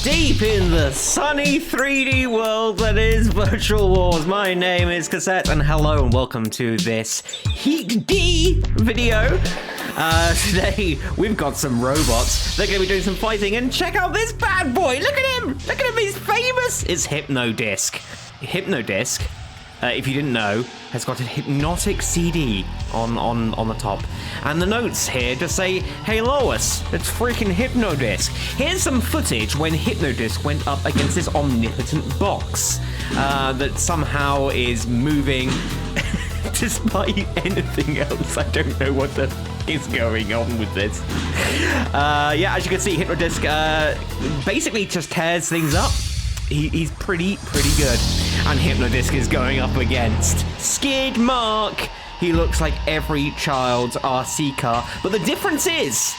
Deep in the sunny 3D world that is Virtual Wars, my name is Cassette, and hello and welcome to this Heat D video. Today we've got some robots. They're going to be doing some fighting, and check out this bad boy. Look at him. Look at him. He's famous. It's HYPNODISC. HYPNODISC, if you didn't know, has got a hypnotic CD on the top. And the notes here just say, "Hey Lois, it's freaking HYPNODISC." Here's some footage when HYPNODISC went up against this omnipotent box that somehow is moving despite anything else. I don't know what the is going on with this. Yeah, as you can see, HYPNODISC basically just tears things up. He's pretty good. And HYPNODISC is going up against Skid Mark. He looks like every child's RC car. But the difference is,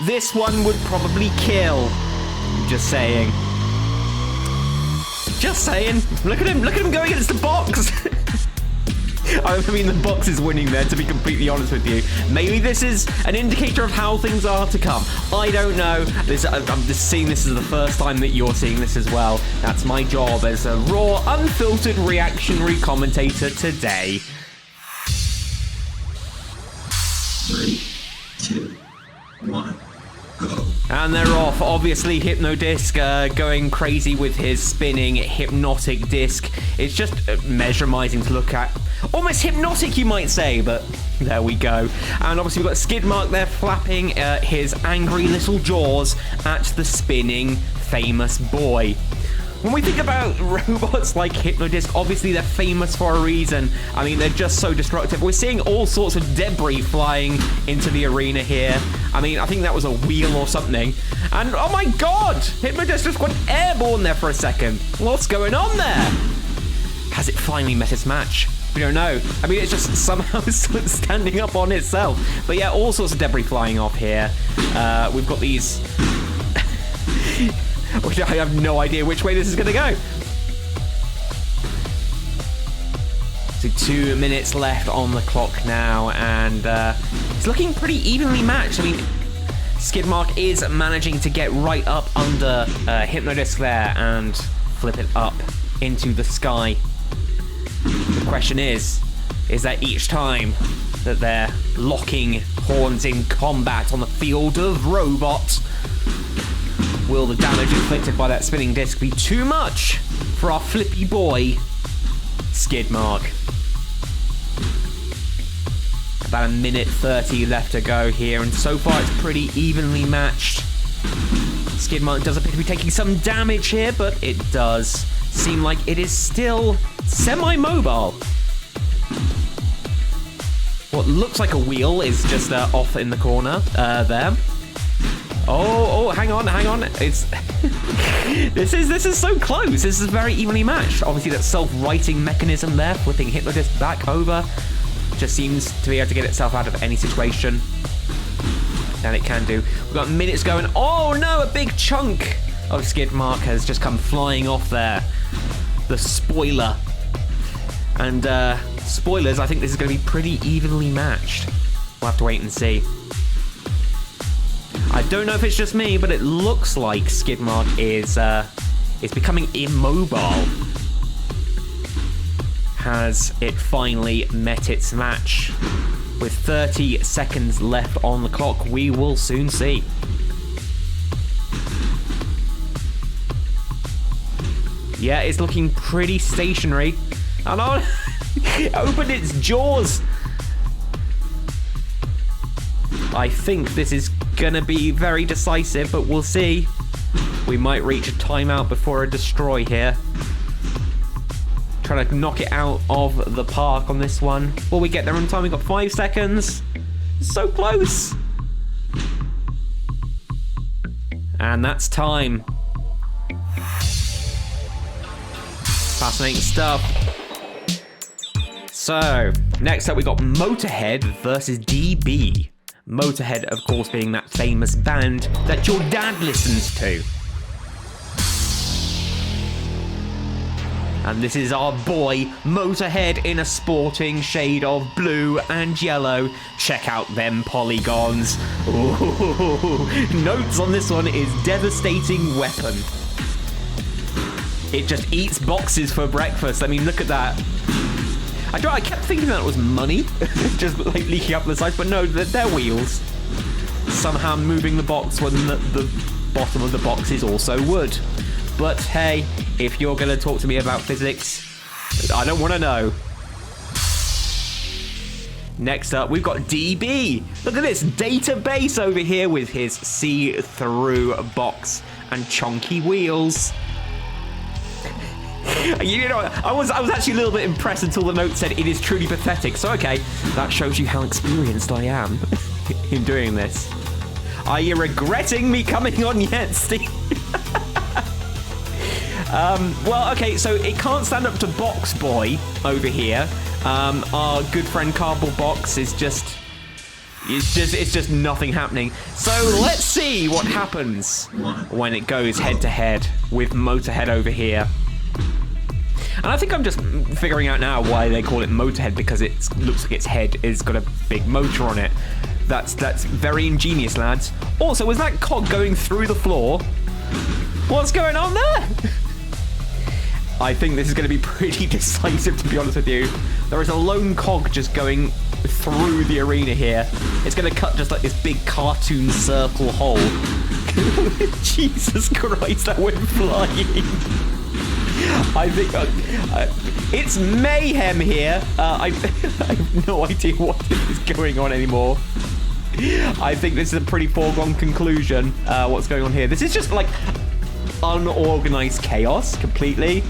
this one would probably kill. Just saying. Just saying. Look at him go against the box. I mean, the box is winning there, to be completely honest with you. Maybe this is an indicator of how things are to come. I don't know. I'm just seeing this as the first time that you're seeing this as well. That's my job as a raw, unfiltered, reactionary commentator today. 3, 2, 1, go. And they're off. Obviously, HYPNODISC going crazy with his spinning hypnotic disc. It's just mesmerizing to look at. Almost hypnotic, you might say, but there we go. And obviously, we've got Skid Mark there flapping his angry little jaws at the spinning famous boy. When we think about robots like HYPNODISC, obviously they're famous for a reason. I mean, they're just so destructive. We're seeing all sorts of debris flying into the arena here. I mean, I think that was a wheel or something. And oh my god! HYPNODISC just went airborne there for a second. What's going on there? Has it finally met its match? We don't know. I mean, it's just somehow standing up on itself. But yeah, all sorts of debris flying off here. We've got these... which I have no idea which way this is going to go. So 2 minutes left on the clock now, and it's looking pretty evenly matched. I mean, Skid Mark is managing to get right up under HYPNODISC there and flip it up into the sky. The question is that each time that they're locking horns in combat on the field of robots, will the damage inflicted by that spinning disc be too much for our flippy boy, Skid Mark? About 1:30 left to go here, and so far it's pretty evenly matched. Skid Mark does appear to be taking some damage here, but it does seem like it is still semi-mobile. What looks like a wheel is just off in the corner there. Oh, hang on. It's this is so close. This is very evenly matched. Obviously, that self-righting mechanism there, flipping HYPNODISC back over, just seems to be able to get itself out of any situation. And it can do. We've got minutes going. Oh no, a big chunk of Skid Mark has just come flying off there. The spoiler. And spoilers, I think this is going to be pretty evenly matched. We'll have to wait and see. I don't know if it's just me, but it looks like Skid Mark is becoming immobile. Has it finally met its match? With 30 seconds left on the clock, we will soon see. Yeah, it's looking pretty stationary. And on it opened its jaws. I think this is gonna be very decisive, but we'll see. We might reach a timeout before a destroy here. Trying to knock it out of the park on this one. Will we get there in time? We've got 5 seconds. So close. And that's time. Fascinating stuff. So, next up we got Motorhead versus DB. Motorhead, of course, being that famous band that your dad listens to. And this is our boy, Motorhead, in a sporting shade of blue and yellow. Check out them polygons. Ooh. Notes on this one is devastating weapon. It just eats boxes for breakfast. I mean, look at that. I kept thinking that it was money, just like leaking up the sides, but no, they're wheels. Somehow moving the box when the bottom of the box is also wood. But hey, if you're going to talk to me about physics, I don't want to know. Next up, we've got DB. Look at this database over here with his see-through box and chunky wheels. You know, I was actually a little bit impressed until the note said it is truly pathetic. So okay, that shows you how experienced I am in doing this. Are you regretting me coming on yet, Steve? Well, okay, so it can't stand up to Box Boy over here. Our good friend Cardboard Box is just... It's just nothing happening. So let's see what happens when it goes head-to-head with Motorhead over here. And I think I'm just figuring out now why they call it Motorhead, because it looks like its head has got a big motor on it. That's very ingenious, lads. Also, was that cog going through the floor? What's going on there? I think this is going to be pretty decisive, to be honest with you. There is a lone cog just going through the arena here. It's going to cut just like this big cartoon circle hole. Jesus Christ, that went flying. I think it's mayhem here. I have no idea what is going on anymore. I think this is a pretty foregone conclusion. What's going on here? This is just like unorganized chaos completely.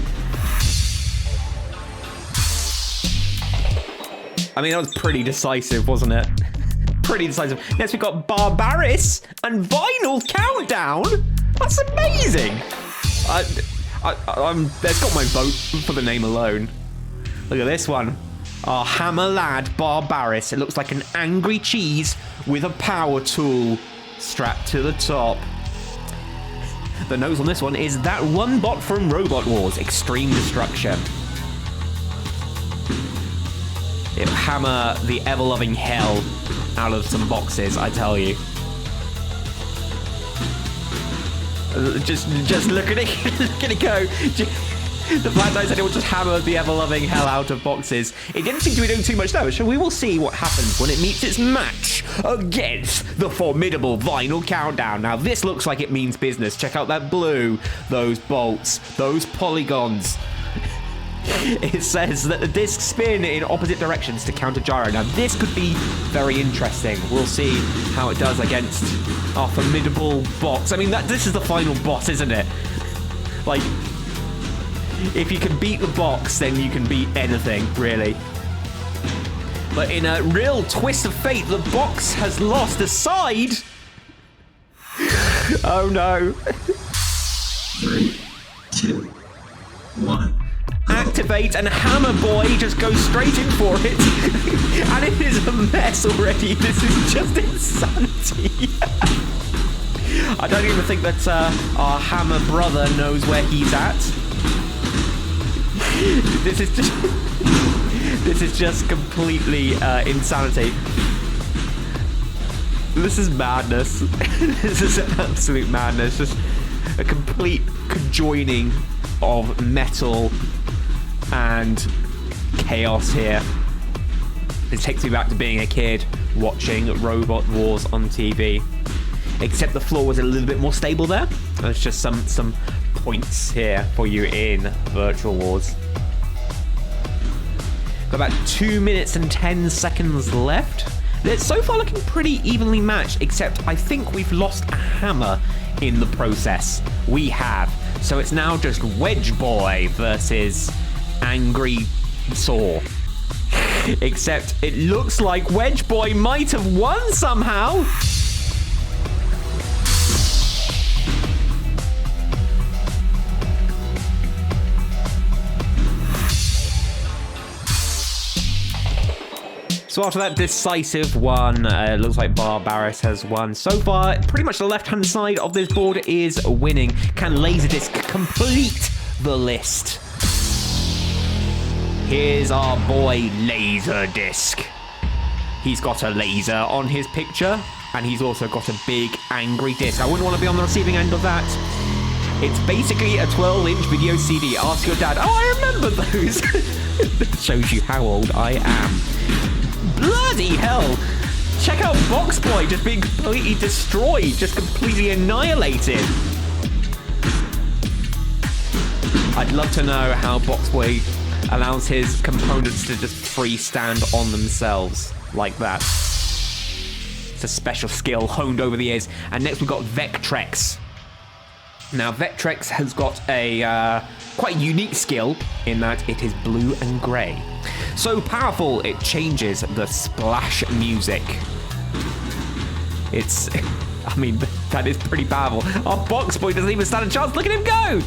I mean, that was pretty decisive, wasn't it? Pretty decisive. Next, we've got Barbaris and Vinyl Countdown. That's amazing. That's got my vote for the name alone. Look at this one. Our hammer lad, Barbaris. It looks like an angry cheese with a power tool strapped to the top. The nose on this one is that one bot from Robot Wars, Extreme Destruction. It'll hammer the ever-loving hell out of some boxes, I tell you. Just look at it, look at it go. The fact I said it will just hammer the ever-loving hell out of boxes. It didn't seem to be doing too much damage, so we will see what happens when it meets its match against the formidable Vinyl Countdown. Now, this looks like it means business. Check out that blue, those bolts, those polygons. It says that the discs spin in opposite directions to counter gyro. Now, this could be very interesting. We'll see how it does against our formidable box. I mean, this is the final boss, isn't it? Like, if you can beat the box, then you can beat anything, really. But in a real twist of fate, the box has lost a side. Oh, no. 3, 2, 1. Activate, and Hammer Boy just goes straight in for it. And it is a mess already. This is just insanity. I don't even think that our Hammer brother knows where he's at. This is just completely insanity. This is madness. This is absolute madness. Just a complete conjoining of metal and chaos here. It takes me back to being a kid watching Robot Wars on TV. Except the floor was a little bit more stable there. There's just some points here for you in Virtual Wars. Got about 2 minutes and 10 seconds left. It's so far looking pretty evenly matched, except I think we've lost a hammer in the process. We have. So it's now just Wedge Boy versus Angry Saw. Except it looks like Wedge Boy might have won somehow. So after that decisive one, it looks like Barbaris has won. So far, pretty much the left-hand side of this board is winning. Can Laserdisc complete the list? Here's our boy Laserdisc. He's got a laser on his picture, and he's also got a big angry disc. I wouldn't want to be on the receiving end of that. It's basically a 12-inch video CD. Ask your dad. Oh, I remember those. That shows you how old I am. Bloody hell. Check out Box Boy just being completely destroyed, just completely annihilated. I'd love to know how Box Boy allows his components to just freestand on themselves like that. It's a special skill honed over the years. And next we've got Vectrex. Now Vectrex has got a quite unique skill in that it is blue and grey. So powerful it changes the splash music. It's, I mean, that is pretty powerful. Our Box Boy doesn't even stand a chance. Look at him go!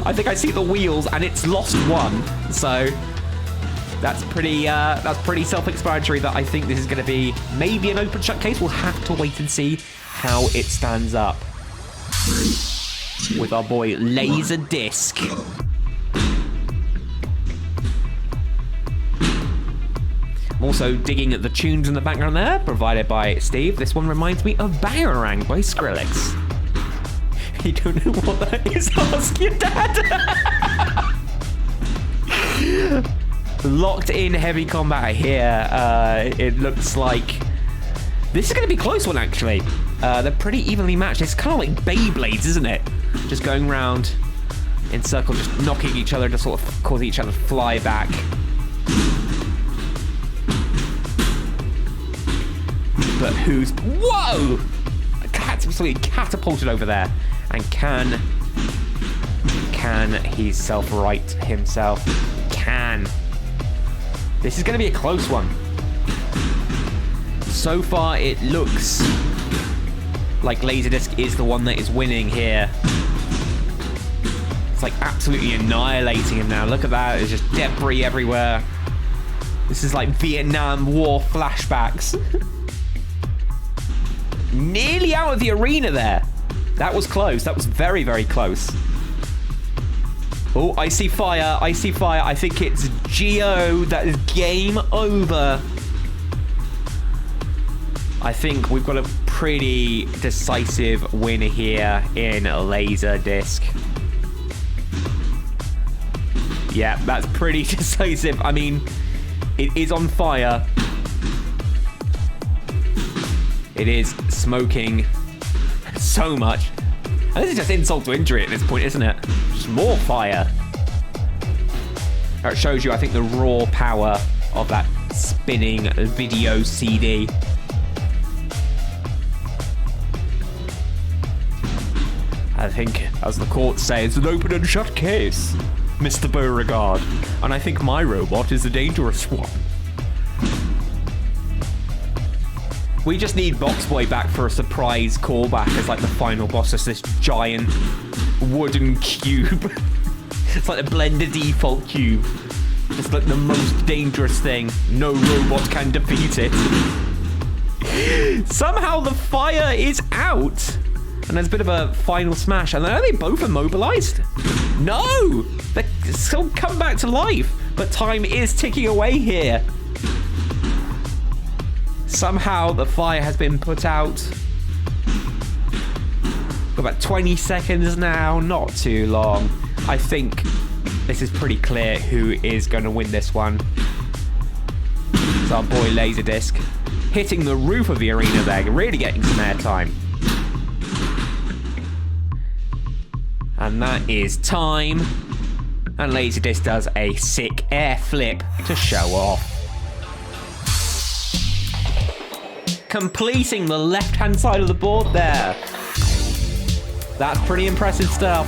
I think I see the wheels and it's lost one. So that's pretty self-explanatory that I think this is going to be maybe an open shut case. We'll have to wait and see how it stands up with our boy Laser Disc. I'm also digging at the tunes in the background there, provided by Steve. This one reminds me of Bangarang by Skrillex. You don't know what that is? Ask your dad. Locked in heavy combat here. It looks like this is going to be a close one, actually. They're pretty evenly matched. It's kind of like Beyblades, isn't it? Just going round in circles, just knocking each other to sort of cause each other to fly back. But who's... Whoa! Absolutely catapulted over there. And can he self-right himself? Can. This is going to be a close one. So far, it looks like Laserdisc is the one that is winning here. It's like absolutely annihilating him now. Look at that. There's just debris everywhere. This is like Vietnam War flashbacks. Nearly out of the arena there. That was close. That was very, very close. Oh, I see fire. I see fire. I think it's Geo. That is game over. I think we've got a pretty decisive win here in Laserdisc. Yeah, that's pretty decisive. I mean, it is on fire. It is smoking so much. And this is just insult to injury at this point, isn't it? Just more fire. That shows you, I think, the raw power of that spinning video CD. I think, as the court say, it's an open and shut case, Mr. Beauregard. And I think my robot is a dangerous one. We just need Box Boy back for a surprise callback as like the final boss. It's this giant wooden cube. It's like the Blender default cube. It's like the most dangerous thing. No robot can defeat it. Somehow the fire is out. And there's a bit of a final smash. And are they both immobilized? No! They still come back to life. But time is ticking away here. Somehow the fire has been put out. Got about 20 seconds now, not too long. I think this is pretty clear who is going to win this one. It's our boy Laserdisc hitting the roof of the arena there, really getting some airtime. And that is time. And Laserdisc does a sick air flip to show off. Completing the left-hand side of the board there. That's pretty impressive stuff.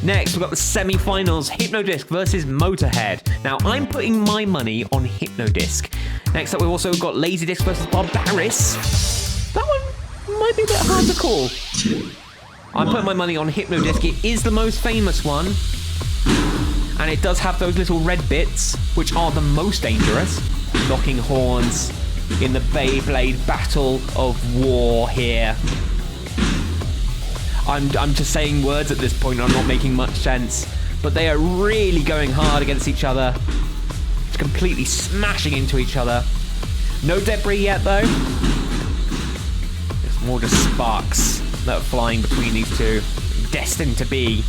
Next, we've got the semi-finals, HYPNODISC versus Motorhead. Now, I'm putting my money on HYPNODISC. Next up, we've also got Laserdisc versus Barbaris. That one might be a bit hard to call. I'm putting my money on HYPNODISC. It is the most famous one. And it does have those little red bits, which are the most dangerous. Knocking horns in the Beyblade Battle of War here. I'm just saying words at this point. I'm not making much sense. But they are really going hard against each other. Just completely smashing into each other. No debris yet, though. It's more just sparks that are flying between these two. Destined to be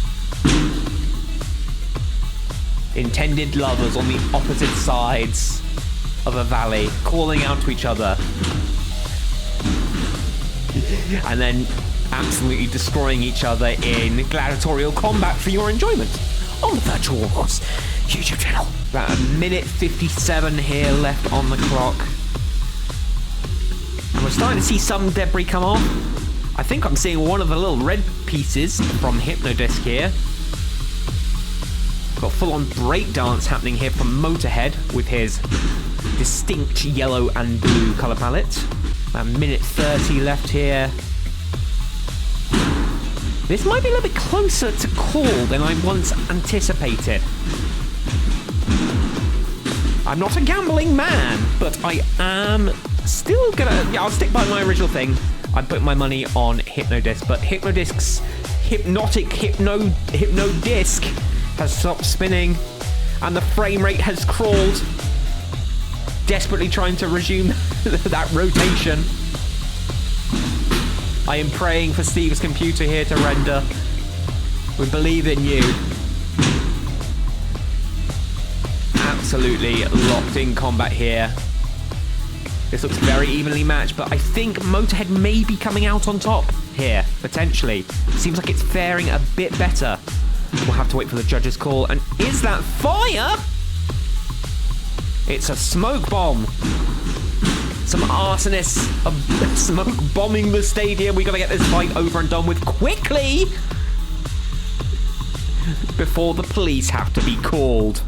intended lovers on the opposite sides of a valley, calling out to each other. And then absolutely destroying each other in gladiatorial combat for your enjoyment on the Virtual Wars YouTube channel. About a minute 57 here left on the clock. And we're starting to see some debris come off. I think I'm seeing one of the little red pieces from HYPNODISC here. Got full-on breakdance happening here from Motorhead with his distinct yellow and blue colour palette. About a minute 30 left here. This might be a little bit closer to call than I once anticipated. I'm not a gambling man, but I am still gonna... Yeah, I'll stick by my original thing. I put my money on HYPNODISC, but HYPNODISC's HYPNODISC has stopped spinning, and the frame rate has crawled, desperately trying to resume that rotation. I am praying for Steve's computer here to render. We believe in you. Absolutely locked in combat here. This looks very evenly matched, but I think Motorhead may be coming out on top here, potentially. Seems like it's faring a bit better. We'll have to wait for the judge's call. And is that fire? It's a smoke bomb. Some arsonists are smoke bombing the stadium. We gotta get this fight over and done with quickly before the police have to be called.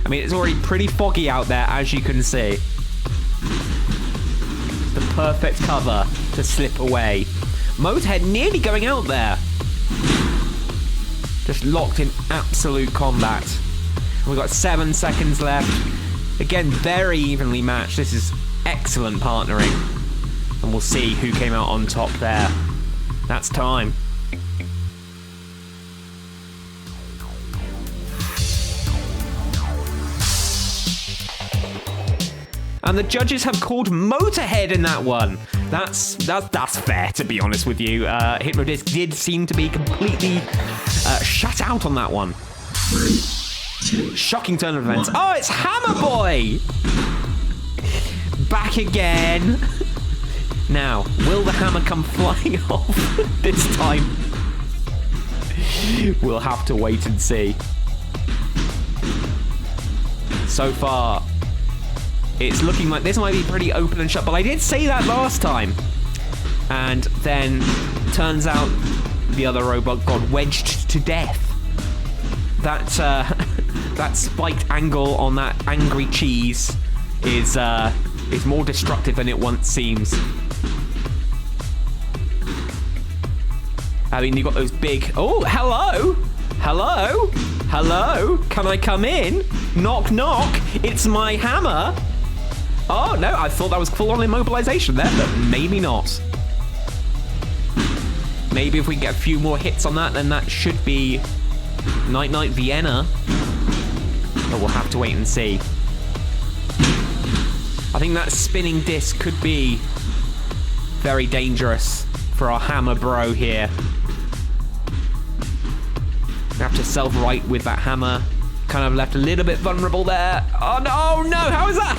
I mean, it's already pretty foggy out there, as you can see. The perfect cover to slip away. Motorhead nearly going out there. Just locked in absolute combat. We've got 7 seconds left. Again, very evenly matched. This is excellent partnering. And we'll see who came out on top there. That's time. And the judges have called Motorhead in that one. That's fair, to be honest with you. HYPNODISC did seem to be completely shut out on that one. 3, 2, Shocking turn of events. Oh, it's Hammer Boy! Back again. Now, will the hammer come flying off this time? We'll have to wait and see. So far, it's looking like this might be pretty open and shut, but I did say that last time. And then, turns out, the other robot got wedged to death. That spiked angle on that angry cheese is more destructive than it once seems. I mean, you've got those big... Oh, hello! Hello? Hello? Can I come in? Knock, knock. It's my hammer. Oh, no, I thought that was full-on immobilization there, but maybe not. Maybe if we get a few more hits on that, then that should be Night Night Vienna. But we'll have to wait and see. I think that spinning disc could be very dangerous for our hammer bro here. We have to self-right with that hammer. Kind of left a little bit vulnerable there. Oh, no, no, how is that?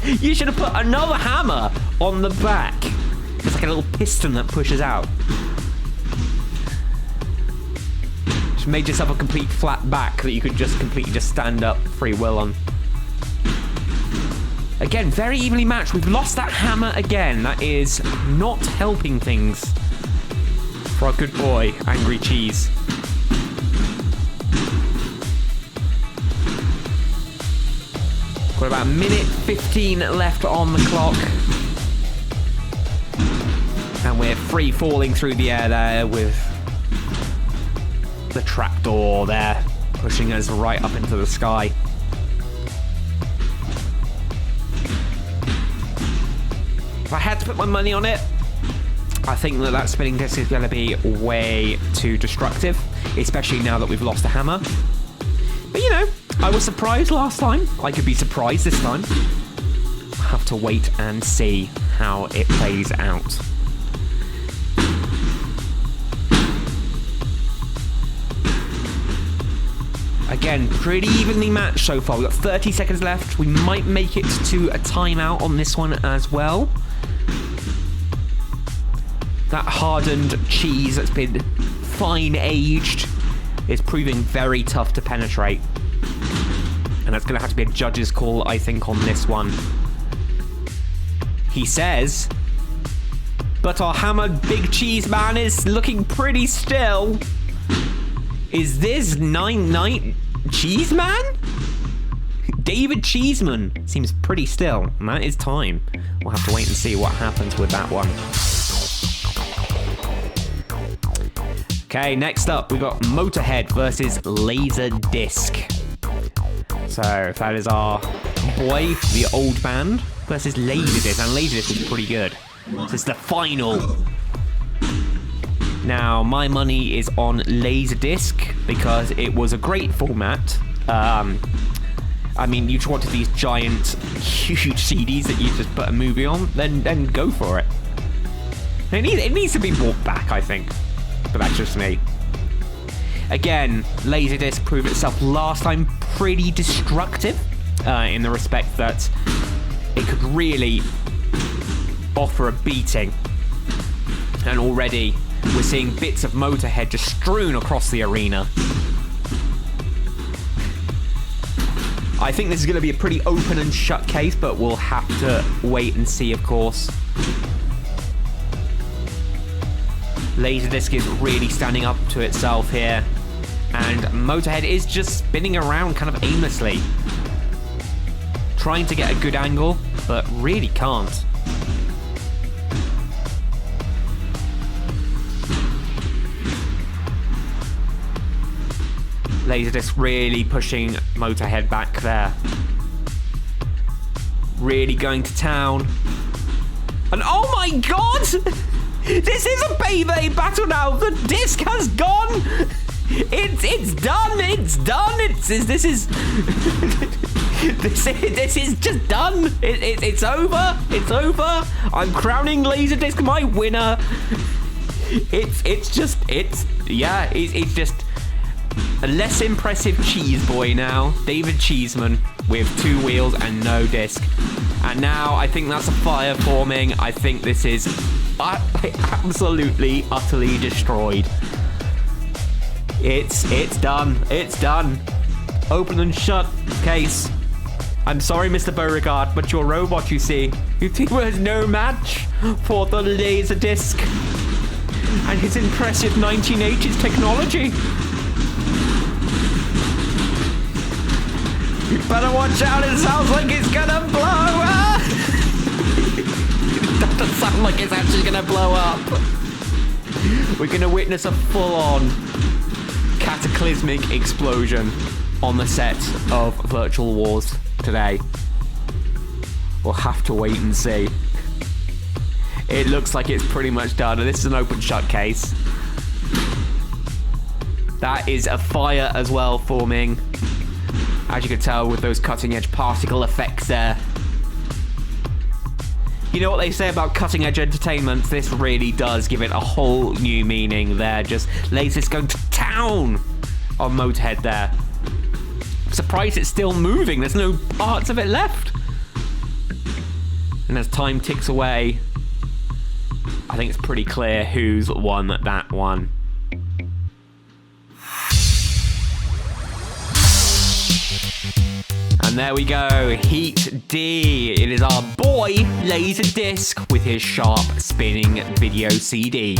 You should have put another hammer on the back. It's like a little piston that pushes out. Just made yourself a complete flat back that you could just completely just stand up free will on. Again, very evenly matched. We've lost that hammer again. That is not helping things for our good boy, Angry Cheese. Got about a minute 15 left on the clock. And we're free falling through the air there with the trapdoor there, pushing us right up into the sky. If I had to put my money on it, I think that spinning disc is going to be way too destructive, especially now that we've lost a hammer. But you know, I was surprised last time. I could be surprised this time. I'll have to wait and see how it plays out. again, pretty evenly matched so far. We've got 30 seconds left. We might make it to a timeout on this one as well. That hardened cheese that's been fine aged is proving very tough to penetrate. And that's going to have to be a judge's call, I think, on this one. He says, but our hammered big cheese man is looking pretty still. Is this 9-night cheese man? David Cheeseman seems pretty still, and that is time. We'll have to wait and see what happens with that one. Okay, next up, we got Motorhead versus Laserdisc. So, that is our boy, the old band, versus Laserdisc, and Laserdisc is pretty good. This is the final. Now, my money is on Laserdisc because it was a great format. I mean, you just wanted these giant, huge CDs that you just put a movie on, then go for it. It needs to be brought back, I think. But that's just me. Again, Laserdisc proved itself last time pretty destructive in the respect that it could really offer a beating. And already we're seeing bits of Motorhead just strewn across the arena. I think this is going to be a pretty open and shut case, but we'll have to wait and see, of course. Laserdisc is really standing up to itself here, and Motorhead is just spinning around kind of aimlessly, trying to get a good angle, but really can't. Laserdisc really pushing Motorhead back there. Really going to town. And oh my god! This is a payday battle now! The disc has gone! It's done! It's done! This is just done! It's over! It's over! I'm crowning Laserdisc my winner! It's just a less impressive cheese boy now. David Cheeseman with 2 wheels and no disc. And now I think that's a fire forming. I think this is absolutely, utterly destroyed. It's done. It's done. Open and shut case. I'm sorry, Mr. Beauregard, but your robot, you see, it was no match for the Laserdisc and his impressive 1980s technology. You better watch out, it sounds like it's gonna blow up! That doesn't sound like it's actually gonna blow up. We're gonna witness a full-on cataclysmic explosion on the set of Virtual Wars today. We'll have to wait and see. It looks like it's pretty much done, and this is an open shut case. That is a fire as well forming. As you can tell with those cutting edge particle effects there. You know what they say about cutting edge entertainment? This really does give it a whole new meaning there. Just Laserdisc going to town on Motorhead there. I'm surprised it's still moving. There's no parts of it left. And as time ticks away, I think it's pretty clear who's won that one. And there we go, Heat D. It is our boy, Laserdisc, with his sharp spinning video CD.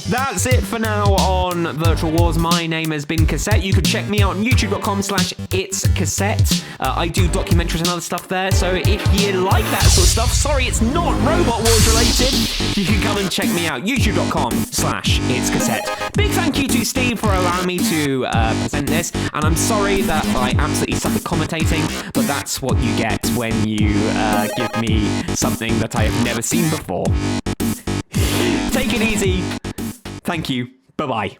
That's it for now on Virtual Wars. My name has been Cassette. You can check me out on youtube.com/itscassette. I do documentaries and other stuff there, so if you like that sort of stuff, sorry, it's not Robot Wars related, you can come and check me out, youtube.com/itscassette. Big thank you to Steve for allowing me to present this, and I'm sorry that I absolutely suck at commentating, but that's what you get when you give me something that I have never seen before. Take it easy. Thank you. Bye-bye.